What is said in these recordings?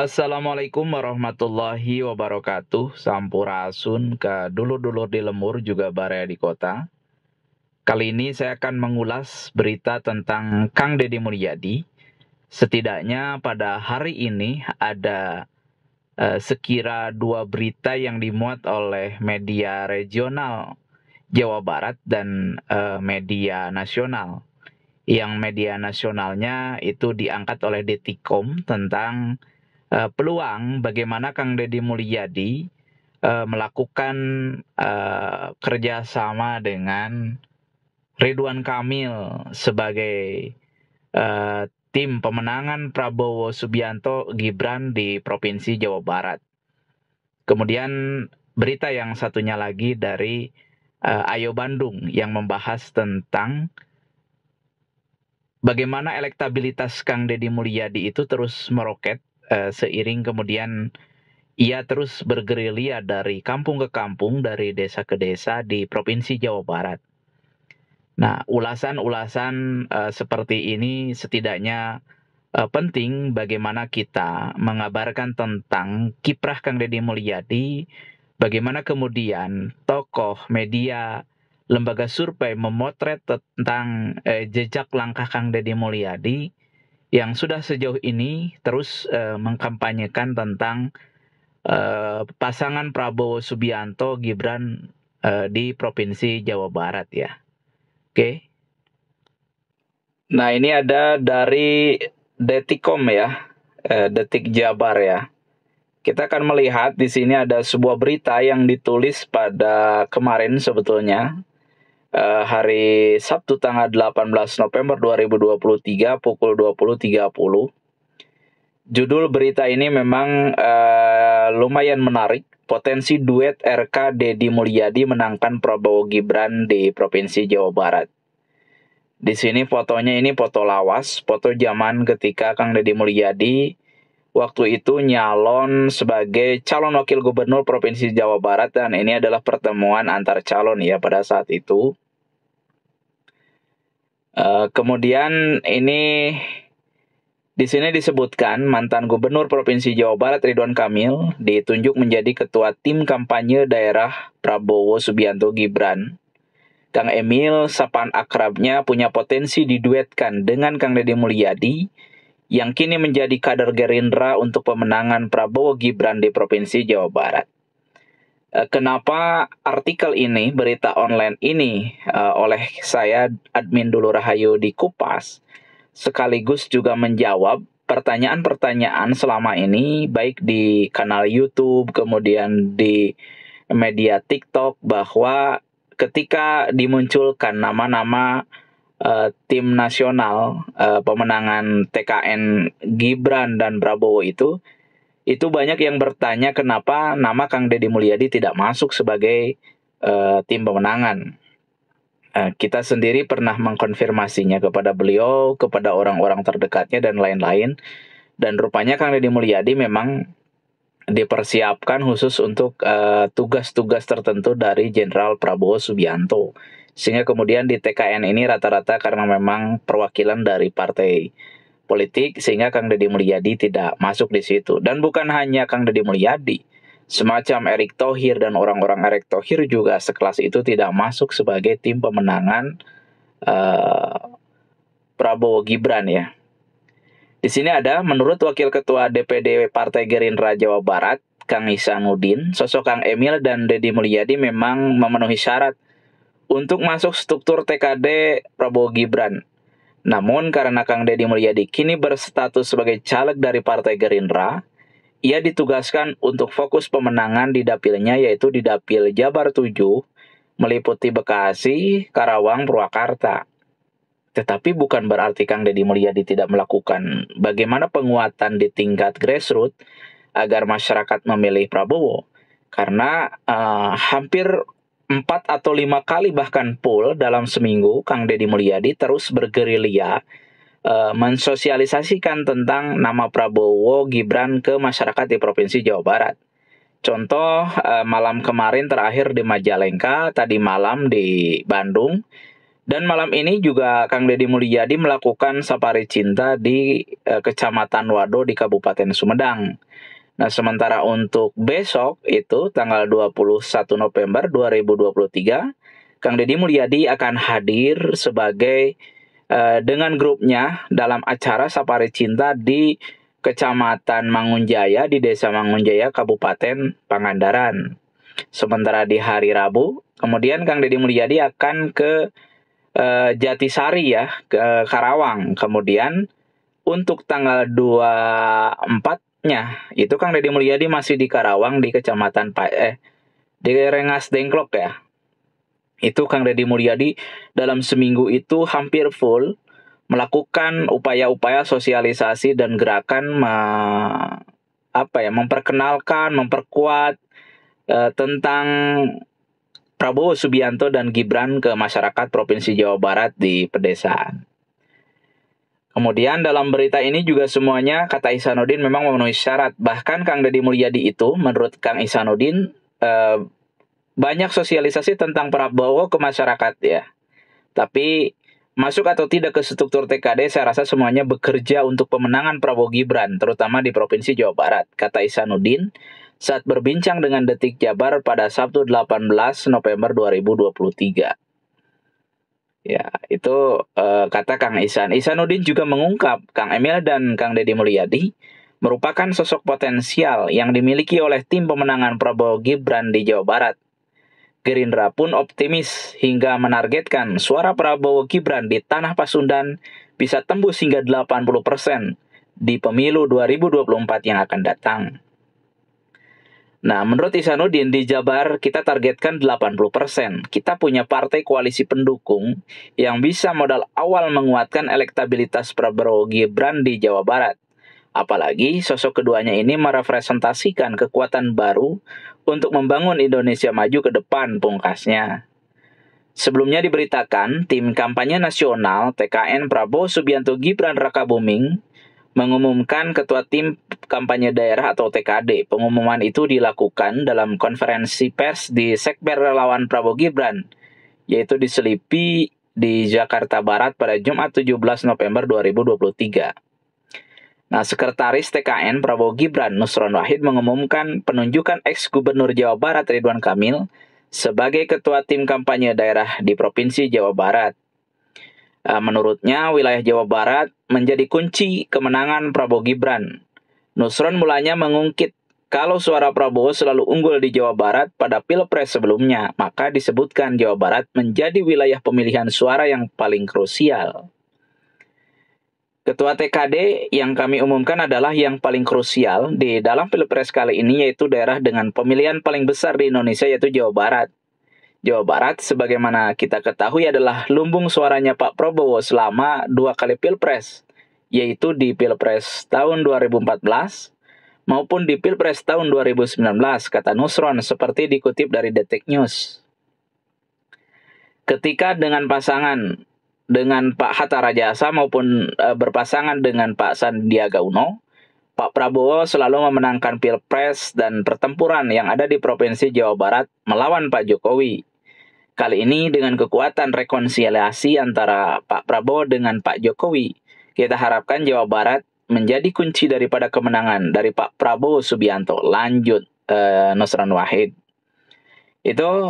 Assalamualaikum warahmatullahi wabarakatuh. Sampurasun ke dulur-dulur di lemur juga baraya di kota. Kali ini saya akan mengulas berita tentang Kang Deddy Mulyadi. Setidaknya pada hari ini ada sekira 2 berita yang dimuat oleh media regional Jawa Barat dan media nasional. Yang media nasionalnya itu diangkat oleh Detikom tentang peluang bagaimana Kang Deddy Mulyadi melakukan kerjasama dengan Ridwan Kamil sebagai tim pemenangan Prabowo Subianto Gibran di Provinsi Jawa Barat. Kemudian berita yang satunya lagi dari Ayo Bandung yang membahas tentang bagaimana elektabilitas Kang Deddy Mulyadi itu terus meroket seiring kemudian ia terus bergerilya dari kampung ke kampung, dari desa ke desa di Provinsi Jawa Barat. Nah, ulasan-ulasan seperti ini setidaknya penting bagaimana kita mengabarkan tentang kiprah Kang Deddy Mulyadi, bagaimana kemudian tokoh media lembaga survei memotret tentang jejak langkah Kang Deddy Mulyadi yang sudah sejauh ini terus mengkampanyekan tentang pasangan Prabowo Subianto Gibran di Provinsi Jawa Barat ya. Oke. Nah, ini ada dari Detikom ya, Detik Jabar ya. Kita akan melihat di sini ada sebuah berita yang ditulis pada kemarin sebetulnya, hari Sabtu tanggal 18 November 2023 pukul 20.30. Judul berita ini memang lumayan menarik. Potensi duet RK Deddy Mulyadi menangkan Prabowo Gibran di Provinsi Jawa Barat. Di sini fotonya ini foto lawas, foto zaman ketika Kang Deddy Mulyadi waktu itu nyalon sebagai calon wakil gubernur Provinsi Jawa Barat, dan ini adalah pertemuan antar calon ya pada saat itu. Kemudian ini di sini disebutkan mantan gubernur Provinsi Jawa Barat Ridwan Kamil ditunjuk menjadi ketua tim kampanye daerah Prabowo Subianto Gibran. Kang Emil, sapaan akrabnya, punya potensi diduetkan dengan Kang Deddy Mulyadi yang kini menjadi kader Gerindra untuk pemenangan Prabowo Gibran di Provinsi Jawa Barat. Kenapa artikel ini, berita online ini oleh saya, admin Dulu Rahayu di Kupas, sekaligus juga menjawab pertanyaan-pertanyaan selama ini, baik di kanal YouTube, kemudian di media TikTok, bahwa ketika dimunculkan nama-nama tim nasional pemenangan TKN Gibran dan Prabowo itu banyak yang bertanya kenapa nama Kang Deddy Mulyadi tidak masuk sebagai tim pemenangan. Kita sendiri pernah mengkonfirmasinya kepada beliau, kepada orang-orang terdekatnya dan lain-lain. Dan rupanya Kang Deddy Mulyadi memang dipersiapkan khusus untuk tugas-tugas tertentu dari Jenderal Prabowo Subianto. Sehingga kemudian di TKN ini rata-rata karena memang perwakilan dari partai politik, sehingga Kang Deddy Mulyadi tidak masuk di situ. Dan bukan hanya Kang Deddy Mulyadi, semacam Erick Thohir dan orang-orang Erick Thohir juga sekelas itu tidak masuk sebagai tim pemenangan Prabowo Gibran ya. Di sini ada, menurut Wakil Ketua DPD Partai Gerindra Jawa Barat, Kang Ihsanuddin, sosok Kang Emil dan Deddy Mulyadi memang memenuhi syarat untuk masuk struktur TKD Prabowo Gibran. Namun karena Kang Deddy Mulyadi kini berstatus sebagai caleg dari Partai Gerindra, ia ditugaskan untuk fokus pemenangan di dapilnya, yaitu di Dapil Jabar 7, meliputi Bekasi, Karawang, Purwakarta. Tetapi bukan berarti Kang Deddy Mulyadi tidak melakukan bagaimana penguatan di tingkat grassroots agar masyarakat memilih Prabowo. Karena hampir 4 atau 5 kali bahkan poll dalam seminggu, Kang Deddy Mulyadi terus bergerilya mensosialisasikan tentang nama Prabowo Gibran ke masyarakat di Provinsi Jawa Barat. Contoh, malam kemarin terakhir di Majalengka, tadi malam di Bandung, dan malam ini juga Kang Deddy Mulyadi melakukan safari cinta di Kecamatan Wado di Kabupaten Sumedang. Nah, sementara untuk besok itu tanggal 21 November 2023, Kang Deddy Mulyadi akan hadir sebagai dengan grupnya dalam acara Safari Cinta di Kecamatan Mangunjaya di Desa Mangunjaya, Kabupaten Pangandaran. Sementara di hari Rabu, kemudian Kang Deddy Mulyadi akan ke Jatisari ya, ke Karawang. Kemudian untuk tanggal 24-nya itu Kang Deddy Mulyadi masih di Karawang di Kecamatan di Rengas Dengklok ya. Itu Kang Deddy Mulyadi dalam seminggu itu hampir full melakukan upaya-upaya sosialisasi dan gerakan memperkenalkan, memperkuat tentang Prabowo Subianto dan Gibran ke masyarakat Provinsi Jawa Barat di pedesaan. Kemudian dalam berita ini juga semuanya kata Ihsanuddin memang memenuhi syarat. Bahkan Kang Deddy Mulyadi itu menurut Kang Ihsanuddin banyak sosialisasi tentang Prabowo ke masyarakat ya. Tapi masuk atau tidak ke struktur TKD, saya rasa semuanya bekerja untuk pemenangan Prabowo Gibran, terutama di Provinsi Jawa Barat, kata Ihsanuddin saat berbincang dengan Detik Jabar pada Sabtu 18 November 2023. Ya, itu kata Kang Ihsan. Ihsanuddin juga mengungkap Kang Emil dan Kang Deddy Mulyadi merupakan sosok potensial yang dimiliki oleh tim pemenangan Prabowo Gibran di Jawa Barat. Gerindra pun optimis hingga menargetkan suara Prabowo Gibran di Tanah Pasundan bisa tembus hingga 80% di pemilu 2024 yang akan datang. Nah, menurut Ihsanuddin di Jabar kita targetkan 80%. Kita punya partai koalisi pendukung yang bisa modal awal menguatkan elektabilitas Prabowo Gibran di Jawa Barat. Apalagi sosok keduanya ini merepresentasikan kekuatan baru untuk membangun Indonesia maju ke depan, pungkasnya. Sebelumnya diberitakan, tim kampanye nasional TKN Prabowo Subianto Gibran Rakabuming mengumumkan ketua tim kampanye daerah atau TKD. Pengumuman itu dilakukan dalam konferensi pers di Sekber Relawan Prabowo Gibran, yaitu di Selipi di Jakarta Barat pada Jumat 17 November 2023. Nah, Sekretaris TKN Prabowo Gibran Nusron Wahid mengumumkan penunjukan ex-Gubernur Jawa Barat Ridwan Kamil sebagai ketua tim kampanye daerah di Provinsi Jawa Barat. Menurutnya, wilayah Jawa Barat menjadi kunci kemenangan Prabowo Gibran. Nusron mulanya mengungkit kalau suara Prabowo selalu unggul di Jawa Barat pada Pilpres sebelumnya, maka disebutkan Jawa Barat menjadi wilayah pemilihan suara yang paling krusial. Ketua TKD yang kami umumkan adalah yang paling krusial di dalam Pilpres kali ini, yaitu daerah dengan pemilihan paling besar di Indonesia, yaitu Jawa Barat. Jawa Barat, sebagaimana kita ketahui, adalah lumbung suaranya Pak Prabowo selama 2 kali Pilpres, yaitu di Pilpres tahun 2014 maupun di Pilpres tahun 2019, kata Nusron seperti dikutip dari Detik News. Ketika dengan pasangan dengan Pak Hatta Rajasa maupun berpasangan dengan Pak Sandiaga Uno, Pak Prabowo selalu memenangkan Pilpres dan pertempuran yang ada di Provinsi Jawa Barat melawan Pak Jokowi. Kali ini dengan kekuatan rekonsiliasi antara Pak Prabowo dengan Pak Jokowi, kita harapkan Jawa Barat menjadi kunci daripada kemenangan dari Pak Prabowo Subianto. Lanjut Nusron Wahid. Itu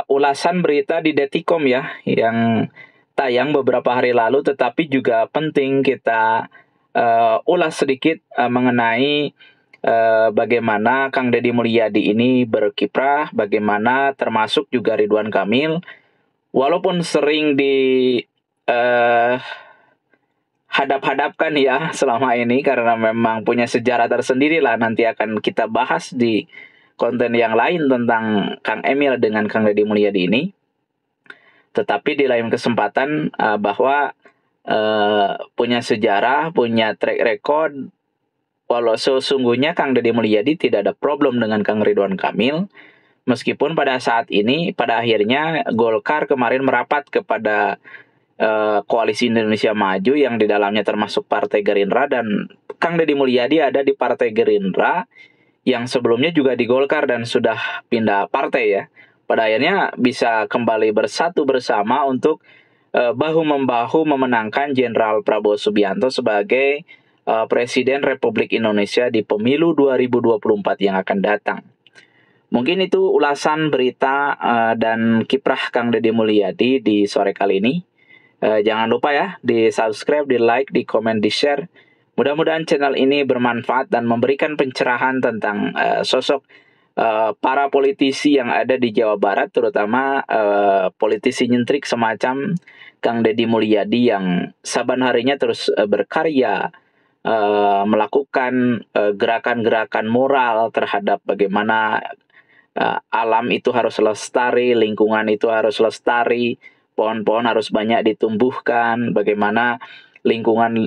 ulasan berita di Detikom ya, yang tayang beberapa hari lalu, tetapi juga penting kita ulas sedikit mengenai bagaimana Kang Deddy Mulyadi ini berkiprah, bagaimana termasuk juga Ridwan Kamil, walaupun sering hadap-hadapkan ya selama ini karena memang punya sejarah tersendiri lah, nanti akan kita bahas di konten yang lain tentang Kang Emil dengan Kang Deddy Mulyadi ini. Tetapi di lain kesempatan bahwa punya sejarah, punya track record. Walau sesungguhnya Kang Deddy Mulyadi tidak ada problem dengan Kang Ridwan Kamil, meskipun pada saat ini, pada akhirnya Golkar kemarin merapat kepada Koalisi Indonesia Maju yang di dalamnya termasuk Partai Gerindra, dan Kang Deddy Mulyadi ada di Partai Gerindra yang sebelumnya juga di Golkar dan sudah pindah partai ya. Pada akhirnya bisa kembali bersatu bersama untuk bahu-membahu memenangkan Jenderal Prabowo Subianto sebagai Presiden Republik Indonesia di pemilu 2024 yang akan datang. Mungkin itu ulasan berita dan kiprah Kang Deddy Mulyadi di sore kali ini. Jangan lupa ya, di subscribe, di like, di komen, di share. Mudah-mudahan channel ini bermanfaat dan memberikan pencerahan tentang sosok para politisi yang ada di Jawa Barat, terutama politisi nyentrik semacam Kang Deddy Mulyadi yang saban harinya terus berkarya, melakukan gerakan-gerakan moral terhadap bagaimana alam itu harus lestari, lingkungan itu harus lestari, pohon-pohon harus banyak ditumbuhkan, bagaimana lingkungan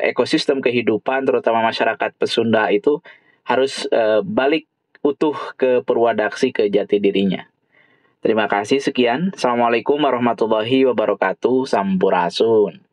ekosistem kehidupan terutama masyarakat Pesunda itu harus balik utuh ke Purwadaksi, ke jati dirinya. Terima kasih, sekian. Assalamualaikum warahmatullahi wabarakatuh. Sampurasun.